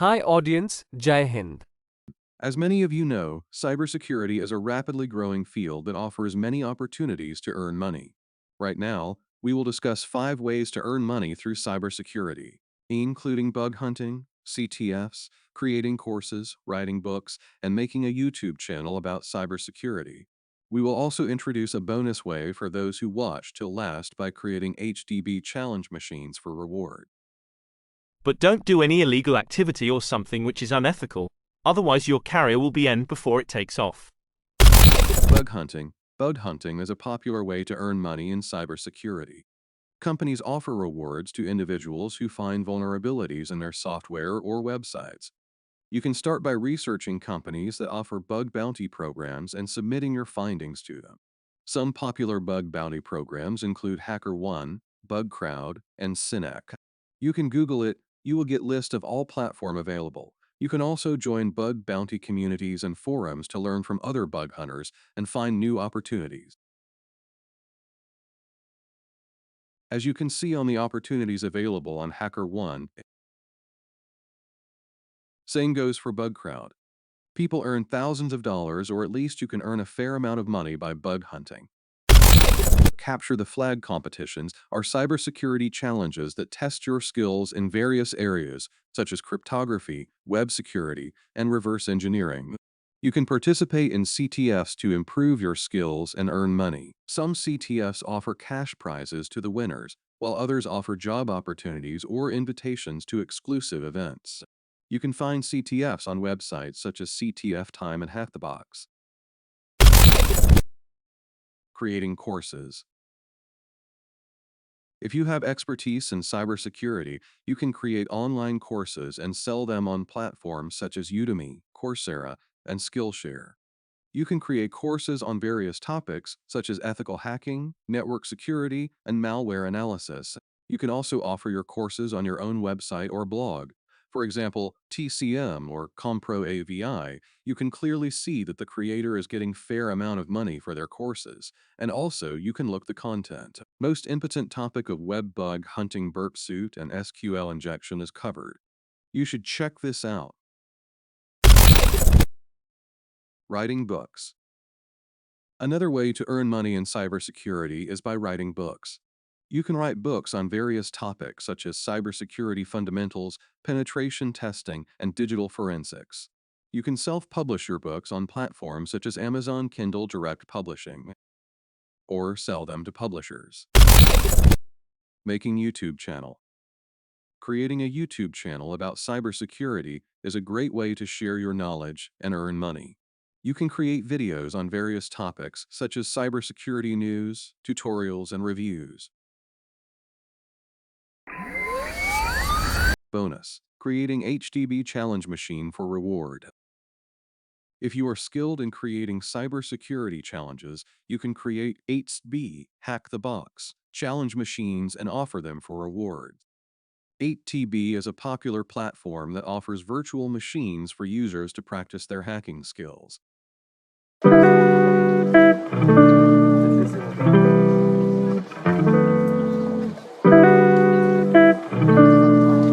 Hi audience, Jai Hind. As many of you know, cybersecurity is a rapidly growing field that offers many opportunities to earn money. Right now, we will discuss 5 ways to earn money through cybersecurity, including bug hunting, CTFs, creating courses, writing books, and making a YouTube channel about cybersecurity. We will also introduce a bonus way for those who watch till last by creating HDB challenge machines for reward. But don't do any illegal activity or something which is unethical. Otherwise your career will be end before it takes off. Bug hunting. Bug hunting is a popular way to earn money in cybersecurity. Companies offer rewards to individuals who find vulnerabilities in their software or websites. You can start by researching companies that offer bug bounty programs and submitting your findings to them. Some popular bug bounty programs include HackerOne, BugCrowd, and Synac. You can Google it, you will get list of all platform available. You can also join bug bounty communities and forums to learn from other bug hunters and find new opportunities. As you can see on the opportunities available on HackerOne, same goes for BugCrowd. People earn thousands of dollars, or at least you can earn a fair amount of money by bug hunting. Capture the Flag competitions are cybersecurity challenges that test your skills in various areas, such as cryptography, web security, and reverse engineering. You can participate in CTFs to improve your skills and earn money. Some CTFs offer cash prizes to the winners, while others offer job opportunities or invitations to exclusive events. You can find CTFs on websites such as CTF Time and Hack the Box. Creating courses. If you have expertise in cybersecurity, you can create online courses and sell them on platforms such as Udemy, Coursera, and Skillshare. You can create courses on various topics such as ethical hacking, network security, and malware analysis. You can also offer your courses on your own website or blog. For example, TCM or Compro AVI, you can clearly see that the creator is getting fair amount of money for their courses, and also you can look the content. Most impotent topic of web bug hunting burp suit and SQL injection is covered. You should check this out. Writing books. Another way to earn money in cybersecurity is by writing books. You can write books on various topics such as cybersecurity fundamentals, penetration testing, and digital forensics. You can self-publish your books on platforms such as Amazon Kindle Direct Publishing, or sell them to publishers. Making YouTube channel. Creating a YouTube channel about cybersecurity is a great way to share your knowledge and earn money. You can create videos on various topics such as cybersecurity news, tutorials, and reviews. Bonus: creating HDB challenge machine for reward. If you are skilled in creating cybersecurity challenges, you can create HDB Hack the Box challenge machines and offer them for rewards. 8TB is a popular platform that offers virtual machines for users to practice their hacking skills.